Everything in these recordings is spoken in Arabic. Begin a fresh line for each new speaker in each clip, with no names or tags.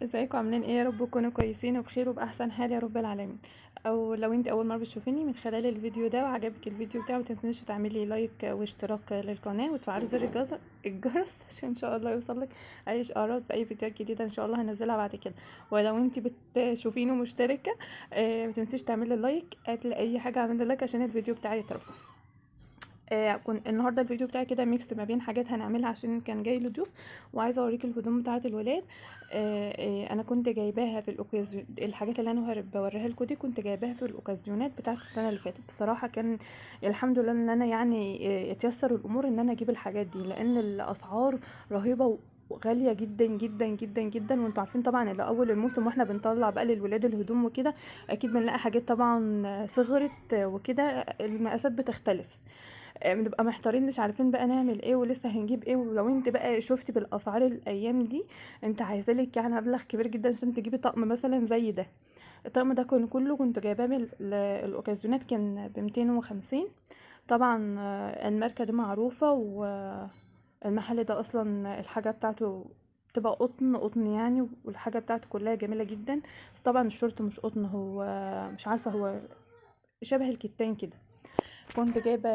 ازيكم عاملين ايه؟ يا رب تكونوا كويسين وبخير وبأحسن حال يا رب العالمين. او لو انت اول مره بتشوفيني من خلال الفيديو ده وعجبك الفيديو بتاعه، متنسونيش تعملي لايك واشتراك للقناه وتفعلي زر الجرس عشان ان شاء الله يوصلك اي اشعارات باي فيديوهات جديده ان شاء الله هنزلها بعد كده. ولو انت بتشوفيني مشتركه، متنسيش تعملي لايك قبل اي حاجه، اعملي لايك عشان الفيديو بتاعي يترفع. كنت النهارده الفيديو بتاعي كده ميكس ما بين حاجات هنعملها عشان كان جاي له ضيوف، وعايزه اوريك الهدوم بتاعه الولاد. انا كنت جايباها في الاوكازيون، الحاجات اللي انا بوريها لكم دي كنت جايباها في الاوكازيونات بتاعه السنه اللي فاتت. بصراحه كان الحمد لله ان انا يعني اتيسر الامور ان انا اجيب الحاجات دي، لان الاسعار رهيبه وغاليه جدا جدا جدا جدا. وانتوا عارفين طبعا اللي اول الموسم واحنا بنطلع بقى للولاد الهدوم وكده، اكيد بنلاقي حاجات طبعا صغرت وكده، المقاسات بتختلف. بنبقى محتارين مش عارفين بقى نعمل ايه ولسه هنجيب ايه. ولو انت بقى شفتي بالاسعار الايام دي، انت عايزالك يعني مبلغ كبير جدا عشان تجيبي طقم مثلا زي ده. الطقم ده كله كنت جايباه من الاوكازيونات، كان ب250. طبعا الماركة دي معروفة، والمحل ده اصلا الحاجة بتاعته بتبقى قطن قطن يعني، والحاجة بتاعته كلها جميلة جدا. بس طبعا الشورت مش قطن، هو مش عارفة، هو شبه الكتان كده. كنت جايبة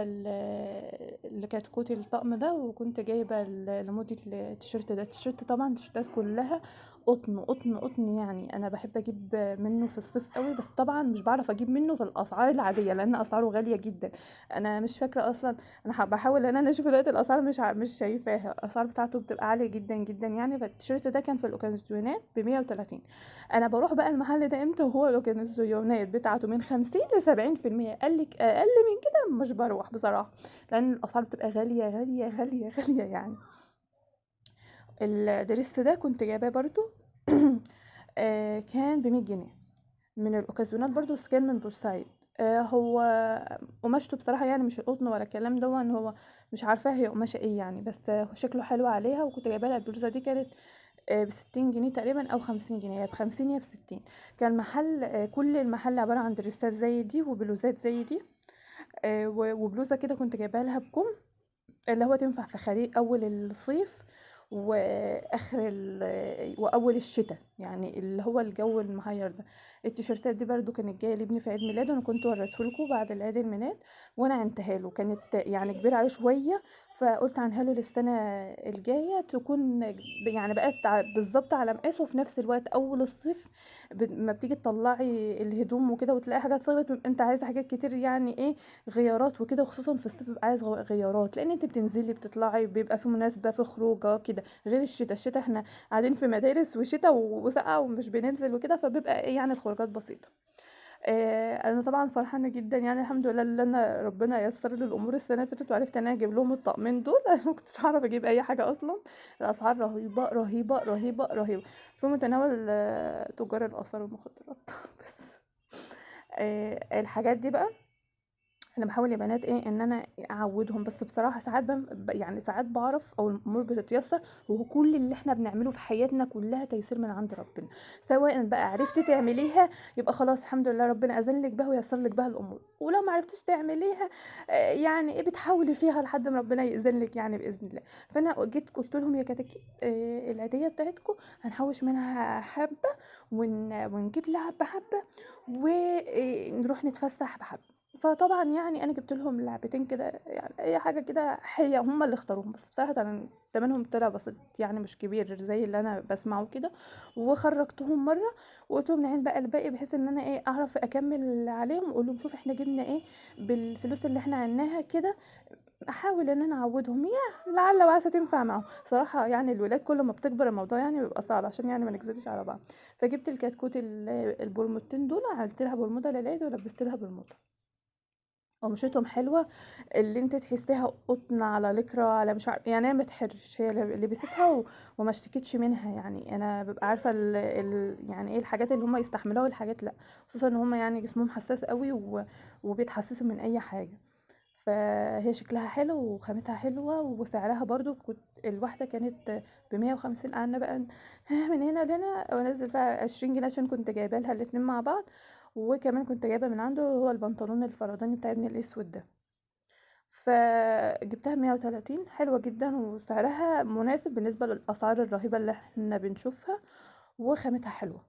الكتكوت الطقم ده، وكنت جايبة لمودي التيشيرت ده. التيشيرت طبعا التيشيرتات كلها قطن قطن قطن يعني. انا بحب اجيب منه في الصيف قوي، بس طبعا مش بعرف اجيب منه في الاسعار العاديه لان اسعاره غاليه جدا. انا مش فاكره اصلا، انا بحاول ان انا اشوف دلوقتي الاسعار، مش شايفاها. الاسعار بتاعته بتبقى عاليه جدا جدا يعني. فالتيشيرت ده كان في الاوكازيونات ب130. انا بروح بقى المحل ده امتى وهو الاوكازيونات بتاعته من 50 ل70%، قال لك اقل من مش بروح بصراحة، لأن الأسعار بتبقى غالية غالية غالية غالية يعني. الدريس ده كنت جايباه برضو كان ب100 جنيه من الأوكازيونات برضو، بس كان من بورسعيد. هو قماشته بصراحة يعني مش القطن ولا الكلام ده، ان هو مش عارفاه هي قماشة ايه يعني، بس شكله حلو عليها. وكنت جايبه لها البلوزة دي، كانت ب60 جنيه تقريبا او 50 جنيه، يا ب50 يا ب60. كان محل كل المحل عبارة عن دريسات زي دي وبلوزات زي دي. وبلوزة كده كنت جايباها لها بكم، اللي هو تنفع في خريف اول الصيف واخر واول الشتاء يعني، اللي هو الجو المهير ده. التيشيرتات دي برضو كانت جايه لابني في عيد ميلاده، انا كنت وريته لكم بعد العيد الميلاد وانا عنتها له، كانت يعني كبيره عليه شويه. فقلت عنها له للسنه الجايه تكون يعني بقت بالظبط على مقاسه، وفي نفس الوقت اول الصيف ما بتيجي تطلعي الهدوم وكده وتلاقي حاجات صغرت، انت عايزه حاجات كتير يعني ايه، غيارات وكده. وخصوصا في الصيف بيبقى عايز غيارات، لان انت بتنزلي بتطلعي بيبقى في مناسبه في خروجه كده، غير الشتاء. الشتاء احنا قاعدين في مدارس وشتاء وسقعه ومش بننزل وكده، فبيبقى ايه يعني الخروجات بسيطه. انا طبعا فرحانه جدا يعني، الحمد لله اللي انا ربنا ييسر لي الامور السنه اللي فاتت وعرفت ان انا اجيب لهم الطقمين دول انا ما كنتش هعرف اجيب اي حاجه اصلا. الاسعار رهيبه رهيبه رهيبه رهيبه، في متناول تجار الاثار والمخدرات بس الحاجات دي بقى انا بحاول يا بنات ايه ان انا اعودهم. بس بصراحه ساعات يعني ساعات بعرف او الامور بتتيسر. وهو كل اللي احنا بنعمله في حياتنا كلها تيسير من عند ربنا، سواء بقى عرفتي تعمليها يبقى خلاص الحمد لله ربنا اذن لك بها ويسر لك بها الامور، ولو ما عرفتيش تعمليها يعني ايه بتحاولي فيها لحد ما ربنا يأذن لك يعني باذن الله. فانا جيت قلت لهم يا كتاكيت العيديه بتاعتكم هنحوش منها حبه، ونجيب لعب بحبه، ونروح نتفسح بحبه. فطبعا يعني انا جبت لهم لعبتين كده يعني اي حاجه كده حيه هم اللي اختاروهم، بس بصراحه انا تمنهم طلع بسيط يعني مش كبير زي اللي انا بسمعه كده. وخرجتهم مره وقلت لهم نعين بقى الباقي، بحيث ان انا ايه اعرف اكمل عليهم واقول لهم شوف احنا جبنا ايه بالفلوس اللي احنا عناها كده. احاول ان انا اعودهم يا لعل وعسى تنفع معاهم. صراحه يعني الولاد كل ما بتكبر الموضوع يعني بيبقى صعب، عشان يعني ما نكذبش على بعض. فجبت الكتكوت البرموتين دول، عملت لها برموده للعيد ولبست لها برموده، قماشتهم حلوة، اللي انت تحسيها قطن على لكرة على مش عارف يعني، هي ما تحرش، هي لبستها وما اشتكتش منها يعني. انا ببقى عارفة يعني ايه الحاجات اللي هم يستحملوها والحاجات لا، خصوصا ان هم يعني جسمهم حساس قوي وبيتحسسوا من اي حاجة. فهي شكلها حلو وخامتها حلوة وسعرها برضو، كنت الواحدة كانت ب150. قعدنا بقى من هنا لهنا وانزل فيها 20 جنيه عشان كنت جايبه لها الاتنين مع بعض. وكمان كنت جايبه من عنده هو البنطلون الفرداني بتاع ابني الاسود ده، فجبتها 130. حلوة جدا وسعرها مناسب بالنسبة للأسعار الرهيبة اللي احنا بنشوفها. وخامتها حلوه.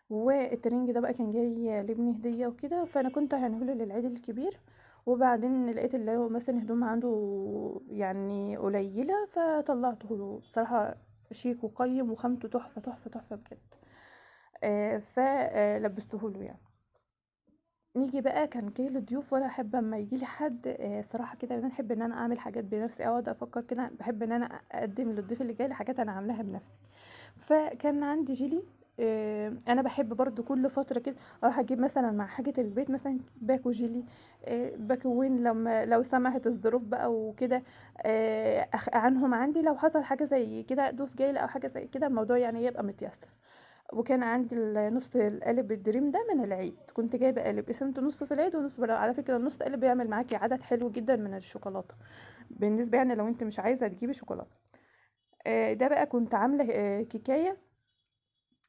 والترنج ده بقى كان جاي لابني هديه وكده، فانا كنت هنقوله للعيد الكبير، وبعدين لقيت اللي هو مثلا هدوم عنده يعني قليله فطلعته له. بصراحه شيك وقيم وخامته تحفه تحفه تحفه بجد. فلبسته له يعني. نيجي بقى، كان جاي لي ضيوف وانا احب اما يجي لي حد صراحه كده انا احب ان انا اعمل حاجات بنفسي، اقعد افكر كده، بحب ان انا اقدم للضيف اللي جاي لي حاجات انا عاملاها بنفسي. فكان عندي جيلي. انا بحب برضو كل فتره كده اروح اجيب مثلا مع حاجه البيت مثلا باكو جيلي. بكون لو سمحت الظروف بقى وكده عنهم عندي، لو حصل حاجه زي كده ضيوف جاي لي او حاجه زي كده الموضوع يعني يبقى متيسر. وكان عندي نص القالب الدريم ده من العيد، كنت جايبه قالب قسمت نص في العيد ونص على فكره النص قالب بيعمل معاكي عدد حلو جدا من الشوكولاته، بالنسبه يعني لو انت مش عايزه تجيبي شوكولاته. ده بقى كنت عامله كيكايه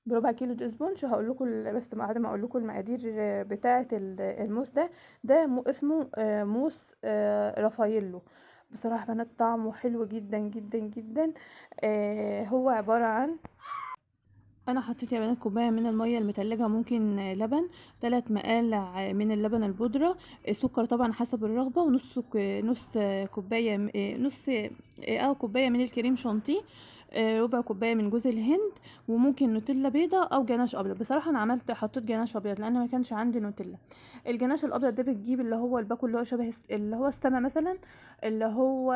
بربع كيلو اسبونج. هقول لكم بس بعد ما اقول لكم المقادير بتاعه الموس ده. ده اسمه موس رافاييلو. بصراحه بنات طعمه حلو جدا جدا جدا. هو عباره عن، انا حطيت يا بنات كوبايه من الميه المتلجه، ممكن لبن 3 مقالع من اللبن البودره، سكر طبعا حسب الرغبه، ونص نص كوبايه نص كوبايه من الكريم شانتيه، ربع كوبايه من جوز الهند، وممكن نوتيلا بيضه او جناش ابيض. بصراحه انا حطيت جناش ابيض لان ما كانش عندي نوتيلا. الجناش الابيض ده بتجيب اللي هو الباكو اللي هو شبه اللي هو السما مثلا، اللي هو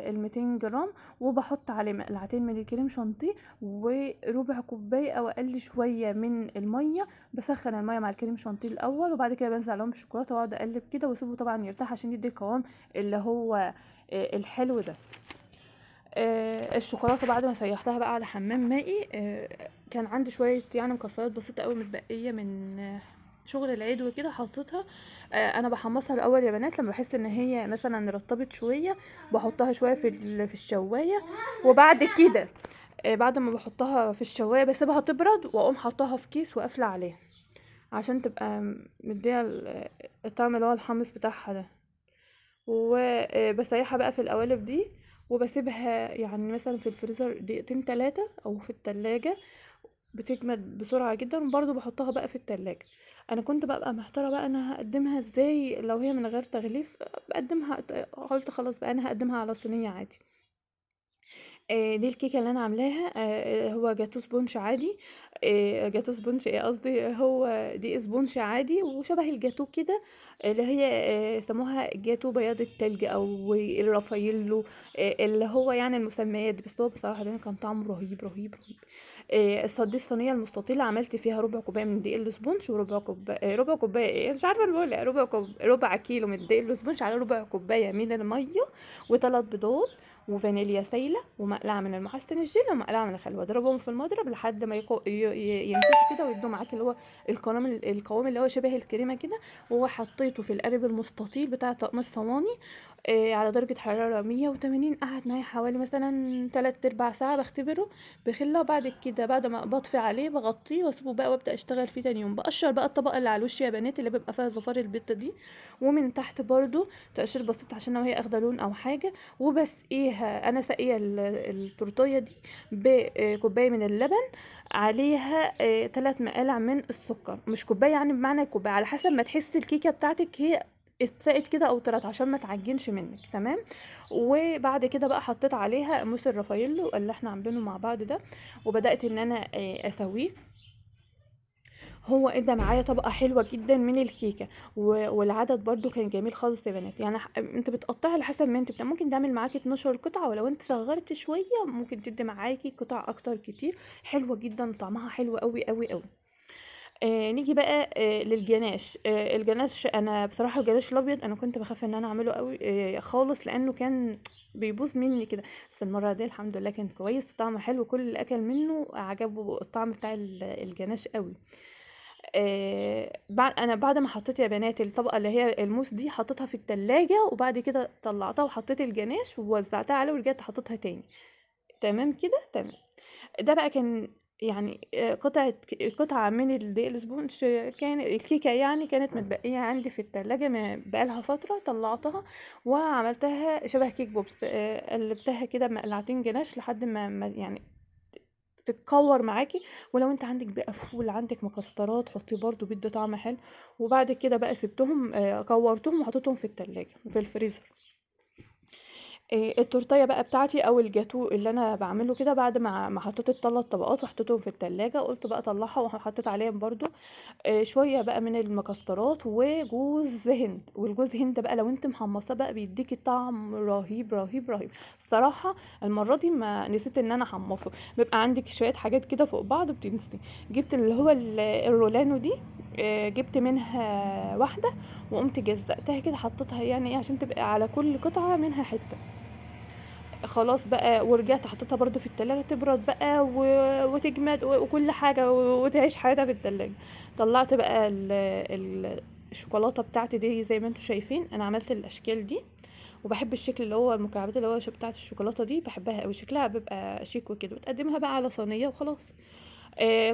ال 200 جرام، وبحط عليه معلقتين من الكريم شانتيه وربع كوبايه او اقل شويه من الميه. بسخن الميه مع الكريم شانتيه الاول، وبعد كده بنزل عليهم بالشوكولاته واقعد اقلب كده واسيبه طبعا يرتاح عشان يدي القوام اللي هو الحلو ده. الشوكولاته بعد ما سيحتها بقى على حمام مائي، كان عندي شويه يعني مكسرات بسيطه قوي متبقيه من شغل العيد وكده حطيتها. انا بحمصها الاول يا بنات، لما بحس ان هي مثلا رطبت شويه بحطها شويه في الشوايه، وبعد كده بعد ما بحطها في الشوايه بسيبها تبرد واقوم حطها في كيس وقافله عليها عشان تبقى مديها الطعم اللي هو الحمص بتاعها ده. وبسيحها بقى في القوالب دي، وبسيبها يعني مثلا في الفريزر دقيقتين 3 او في التلاجة، بتجمد بسرعة جدا. وبرضه بحطها بقى في التلاجة. انا كنت ببقى محتارة بقى انا هقدمها ازاي لو هي من غير تغليف. بقدمها، قلت خلاص بقى انا هقدمها على صينية عادي. دي الكيكة اللي أنا عاملاها. هو جاتوه سبونج عادي. جاتوه سبونج قصدي هو دي سبونج عادي وشبه الجاتوه كده، اللي هي سموها جاتوه بياض التلج أو الرافاييلو، اللي هو يعني المسميات دي. بس هو بصراحة ده كان طعمه رهيب رهيب رهيب. دي الصينية المستطيلة عملت فيها ربع كوباية من دقيق السبونج، وربع كوباية ربع كوباية مش عارفة أنا بقول إيه، ربع كيلو من دقيق السبونج على ربع كوباية من المية، وثلاث بيضات، وفانيليا سايله، ومقلعه من المحسن الجيل، ومقلعه من الخل، واضربهم في المضرب لحد ما ينفشوا كده ويدوا معاكي اللي هو القوام اللي هو شبه الكريمه كده. وحطيته في القالب المستطيل بتاع طقم الصواني على درجه حراره 180. قعد معايا حوالي مثلا 3/4 ساعه بختبره بخله. وبعد كده بعد ما بطفي عليه بغطيه واسيبه بقى وابدا اشتغل فيه تاني يوم. بقشر بقى الطبقه اللي على الوش يا بنات اللي بيبقى فيها زفار البيضه دي، ومن تحت برضو تقشير بسيط عشان لو هي اخده لون او حاجه. وبسقيها، انا ساقيه التورتيه دي بكوبايه من اللبن، عليها 3 مقالع من السكر. مش كوبايه يعني بمعنى كوبايه، على حسب ما تحسي الكيكه بتاعتك هي اتسقت كده او طرت عشان ما تعجنش منك. تمام. وبعد كده بقى حطيت عليها موس الرافاييلو اللي احنا عاملينه مع بعض ده، وبدات ان انا اسويه. هو ادى معايا طبقه حلوه جدا من الكيكه، والعدد برضو كان جميل خالص يا بنات. يعني انت بتقطعي على حسب ما انت ممكن تعمل معاكي 12 قطعه، ولو انت صغرت شويه ممكن تدي معاكي قطع اكتر كتير. حلوه جدا طعمها حلو قوي قوي قوي. نيجي بقى للجناش. الجناش انا بصراحه الجناش الابيض انا كنت بخاف ان انا اعمله قوي خالص لانه كان بيبوظ مني كده. بس المره دي الحمد لله كان كويس وطعمه حلو، كل اللي اكل منه عجبه الطعم بتاع الجناش قوي. انا بعد ما حطيت يا بنات الطبقه اللي هي الموس دي حطيتها في التلاجة، وبعد كده طلعتها وحطيت الجناش ووزعتها عليه ورجعت حطيتها تاني. تمام كده تمام. ده بقى كان يعني قطعة من الدقيق الاسبونج. كان الكيكة يعني كانت متبقية عندي في التلاجة بقالها فترة، طلعتها وعملتها شبه كيك بوبس. قلبتها كده بمقلعتين جناش لحد ما يعني تتكور معاكي. ولو انت عندك بقى فول، عندك مكسرات، حطيه برضو بيدي طعم حلو. وبعد كده بقى سبتهم كورتهم وحطيتهم في التلاجة في الفريزر. التورتيه بقى بتاعتي او الجاتو اللي انا بعمله كده، بعد ما حطيت الثلاث طبقات وحطيتهم في التلاجة، قلت بقى اطلعها وحطيت عليهم برضو شويه بقى من المكسرات وجوز هند. والجوز هند بقى لو انت محمصاه بقى بيديكي طعم رهيب رهيب رهيب. الصراحه المره دي ما نسيت ان انا احمصه. بيبقى عندك شويه حاجات كده فوق بعض بتنسي. جبت اللي هو الرولانو دي، جبت منها واحده وقمت جزأتها كده، حطيتها يعني ايه عشان تبقى على كل قطعه منها حته. خلاص بقى، ورجعت حطيتها برضو في التلاجة تبرد بقى وتجمد وكل حاجة وتعيش حياتها في التلاجة. طلعت بقى الشوكولاتة بتاعتي دي زي ما انتوا شايفين، انا عملت الاشكال دي. وبحب الشكل اللي هو المكعبات اللي هو بتاعت الشوكولاتة دي، بحبها قوي، شكلها بيبقى شيك وكده. بتقدمها بقى على صينية وخلاص.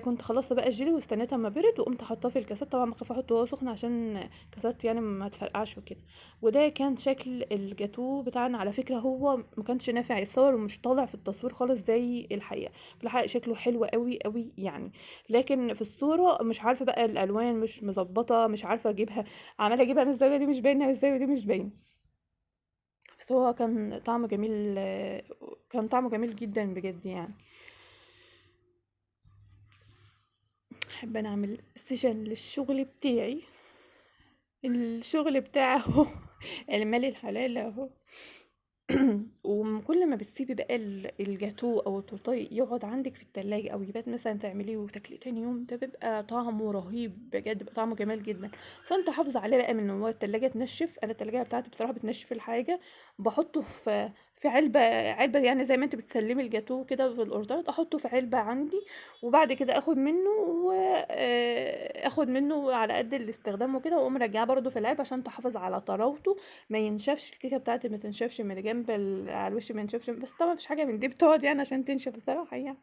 كنت خلصت بقى الجيلي واستنيت اما برد وقمت حاطاه في الكاسات. طبعا بخاف احطه وهو سخن عشان كاسات يعني ما تفرقعش وكده. وده كان شكل الجاتو بتاعنا. على فكرة هو ما كانش نافع يتصور ومش طالع في التصوير خالص زي الحقيقة. في الحقيقة شكله حلو قوي قوي يعني. لكن في الصورة مش عارفة بقى الالوان مش مظبطة، مش عارفة اجيبها. عمالة اجيبها من الزاوية دي مش باينة، من الزاوية دي مش باينة. بس هو كان طعمه جميل، كان طعمه جميل جدا بجد يعني. احب انا اعمل سيشن للشغل بتاعي. الشغل بتاعي اهو. المال الحلال اهو. وكل ما بتسيبي بقى الجاتو او التورتيه يقعد عندك في التلاجة او يبات مثلا تعمليه وتاكليه تاني يوم، ده بيبقى طعمه رهيب بجد، بيبقى طعمه جميل جدا. بس انت حافظه عليه بقى من إن هو التلاجة تنشف. انا التلاجة بتاعتي بصراحه بتنشف الحاجه. بحطه في علبه يعني زي ما انت بتسلمي الجاتو كده في الاوردرات، احطه في علبه عندي. وبعد كده اخد منه واخد منه على قد الاستخدام وكده، واقوم راجعاه برده في العلبه عشان تحافظ على طراوته. ما ينشفش الكيكه بتاعتي، ما تنشفش من جنب على الوش، ما ينشفش. بس طبعا مفيش حاجه من دي بتقعد يعني عشان تنشف الصراحه يعني.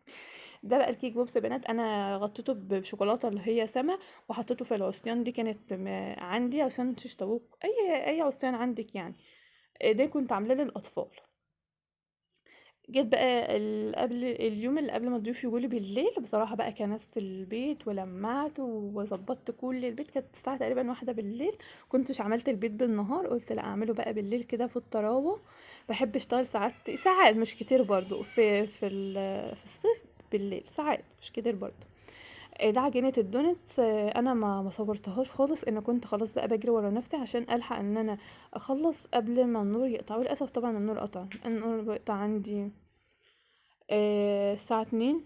ده بقى الكيك بوبس يا بنات، انا غطيته بشوكولاته اللي هي سما، وحطيته في العصيان دي كانت عندي عشان تشتوك اي عصيان عندك يعني. ده كنت عاملاه للاطفال. جيت بقى قبل اليوم اللي قبل ما الضيوف يجولي بالليل، بصراحة بقى كنست البيت ولمعت وظبطت كل البيت. كانت الساعة تقريبا 1 بالليل. كنتش عملت البيت بالنهار، قلت لا اعمله بقى بالليل كده في الطراوة. بحب اشتغل ساعات مش كتير برضو في الصيف بالليل، ساعات مش كتير برضو. ده عجينة الدونتس. انا ما صورتهاش خالص، ان كنت خلاص بقى بجري ورا نفسي عشان الحق ان انا اخلص قبل ما النور يقطع. وللاسف طبعا النور قطع، النور بيقطع عندي الساعة 2.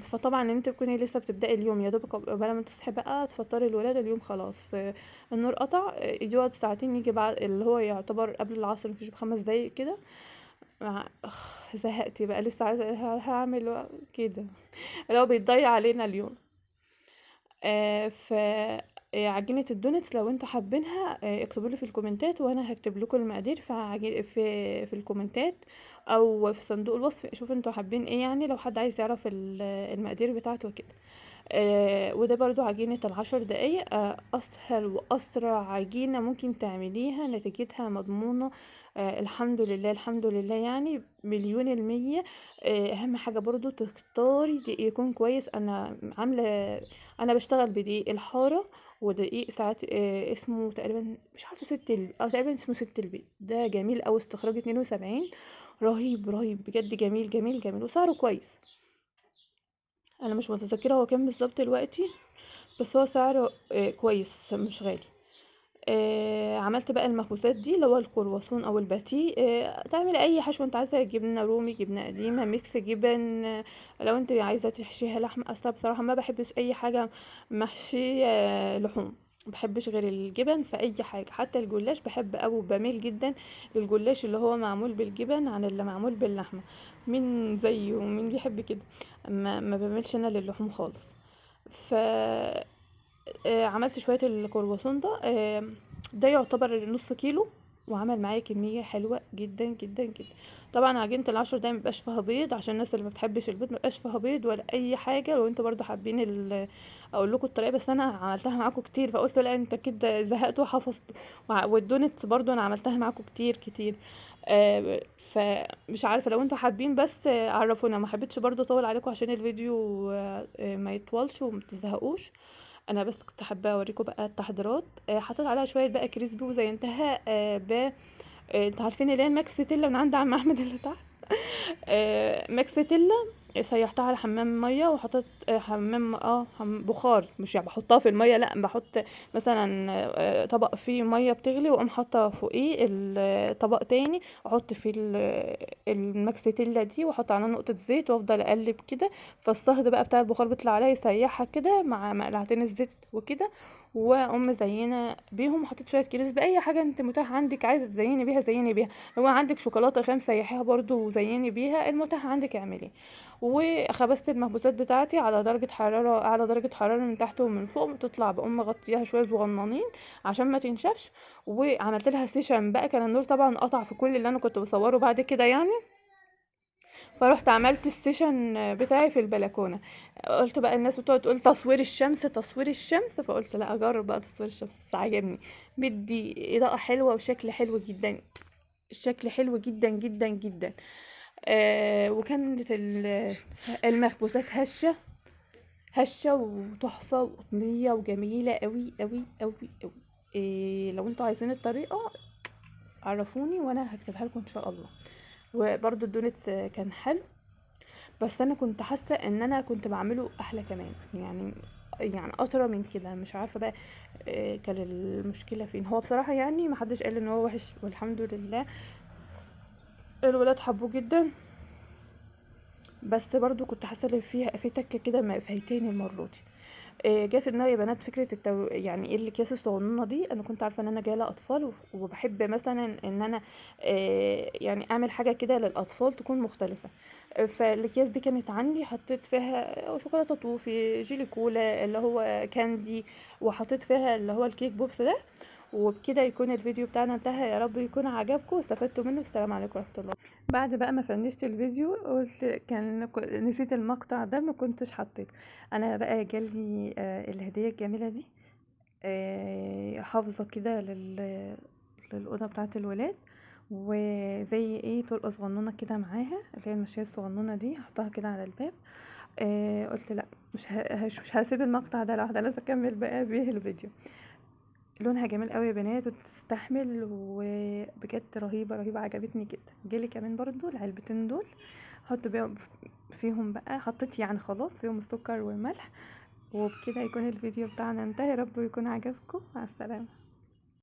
فطبعا انت بتكوني لسه بتبدأي اليوم، يا دوبك قبل ما تصحي بقى تفطري الولاد، اليوم خلاص النور قطع. يقعد ساعتين، يجي بعد اللي هو يعتبر قبل العصر مفيش ب5 دقايق كده. زهقتي بقى لسه عايزة هعمل كده. اللي هو بيتضيع علينا اليوم. ف عجينة الدونتس لو انتوا حابينها اكتبوا لي في الكومنتات وانا هكتب لكم المقادير في الكومنتات او في صندوق الوصف. شوفوا انتوا حابين ايه يعني، لو حد عايز يعرف المقادير بتاعته كده. وده برضو عجينة ال10 دقايق. اسهل واسرع عجينة ممكن تعمليها، نتيجتها مضمونة. الحمد لله الحمد لله يعني 1000000%. اهم حاجة برضو تختاري دقيق يكون كويس. انا بشتغل بدقيق الحارة، ودقيق ساعات اسمه تقريبا مش عارفه او تقريبا اسمه ست البيت. ده جميل اوي، استخراج 72. رهيب رهيب بجد، جميل جميل جميل وسعره كويس. انا مش متذكره هو كام بالظبط دلوقتي، بس هو سعره كويس مش غالي. عملت بقى المخبوزات دي اللي هو الكرواسون او الباتيه. تعملي اي حشو انت عايزه، جبنه رومي، جبنه قديمه، ميكس جبن. لو انت عايزه تحشيها لحمه، اصلا بصراحه ما بحبش اي حاجه محشيه لحوم. مبحبش غير الجبن في اي حاجه. حتى الجلاش بحب او بميل جدا للجلاش اللي هو معمول بالجبن عن اللي معمول باللحمه. مين زيه ومين بيحب كده؟ ما بميلش انا للحوم خالص. ف عملت شوية الكرواسون ده. ده يعتبر نص كيلو، وعمل معايا كمية حلوة جدا جدا جدا. طبعا عجينة ال10 ده مبقاش فيها بيض عشان الناس اللي ما بتحبش البيض، مبقاش فيها بيض ولا اي حاجة. لو انتوا برضو حابين اقول لكم الطريقة، بس انا عملتها معاكم كتير فقلت لا انت كده زهقت وحفظت. والدونتس برضو انا عملتها معاكم كتير كتير. فمش عارفه لو انتوا حابين، بس عرفونا. ما حبيتش برضو اطول عليكم عشان الفيديو ما يطولش وما تزهقوش. انا بس كنت حابه اوريكم بقى التحضيرات. حطيت عليها شويه بقى كريسبي وزينتها انتوا عارفين اللي هي الماكس تيلا من عند عم احمد اللي تحت. ماكستيلا. سيحتها على حمام ميه وحطيت حمام بخار، مش يعني بحطها في الميه، لا بحط مثلا طبق فيه ميه بتغلي واقوم حاطه فوقيه طبق تاني، احط فيه الماكستيلا دي واحط عليها نقطه زيت وافضل اقلب كده. فالصهد بقى بتاع البخار بيطلع عليا يسيحها كده مع مقلعتين الزيت وكده، واقوم مزينه بيهم. وحطيت شويه كريسبي، اي حاجه انت متاح عندك عايزه تزيني بيها زيني بيها. لو عندك شوكولاته خام سيحيها برضو وزيني بيها، المتاح عندك اعملي. وخبزت المخبوزات بتاعتي على درجه حراره، اعلى درجه حراره من تحت ومن فوق بتطلع، بقوم مغطياها شويه صغننين عشان ما تنشفش. وعملت لها سيشن بقى، كان النور طبعا قطع في كل اللي انا كنت بصوره بعد كده يعني. فرحت عملت السيشن بتاعي في البلكونه. قلت بقى الناس بتقعد تقول تصوير الشمس تصوير الشمس، فقلت لا اجرب بقى تصوير الشمس، بس عجبني. بدي اضاءه حلوه وشكل حلو جدا، الشكل حلو جدا جدا جدا. وكانت المخبوزات هشه هشه وتحفه وقطنيه وجميله قوي قوي قوي قوي. لو انتوا عايزين الطريقه عرفوني وانا هكتبها لكم ان شاء الله. وبرده الدونت كان حلو، بس انا كنت حاسه ان انا كنت بعمله احلى كمان يعني اطرى من كده، مش عارفه بقى كان المشكله فين. هو بصراحه يعني محدش قال ان هو وحش، والحمد لله الولاد حبوه جدا. بس برضو كنت حاسه ان في تكه كده ما فايتاني المره دي. جه في دماغي يا بنات فكره يعني ايه الاكياس الصغنونه دي. انا كنت عارفه ان انا جايه لاطفال وبحب مثلا ان انا يعني اعمل حاجه كده للاطفال تكون مختلفه. فالاكياس دي كانت عندي، حطيت فيها شوكولاته طوفي، جيلي كولا اللي هو كاندي، وحطيت فيها اللي هو الكيك بوبس ده. وبكده يكون الفيديو بتاعنا انتهى، يا رب يكون عجبكم واستفدتوا منه. السلام عليكم ورحمه الله. بعد بقى ما فنشت الفيديو قلت نسيت المقطع ده ما كنتش حطيته. انا بقى جالي الهديه الجميله دي، حافظه كده للاوضه بتاعه الولاد، وزي ايه طرقه صغنونه كده معاها اللي هي المشايه الصغنونه دي، احطها كده على الباب. قلت لا مش هسيب المقطع ده لوحده، لازم اكمل بقى بيه الفيديو. لونها جميل قوي يا بنات وتستحمل، وبجد رهيبه رهيبه، عجبتني جدا. جالي كمان برضو العلبتين دول، احط بيهم فيهم بقى، حطيت يعني خلاص فيهم السكر والملح. وبكده يكون الفيديو بتاعنا انتهى، يا رب يكون عجبكم. مع السلامه.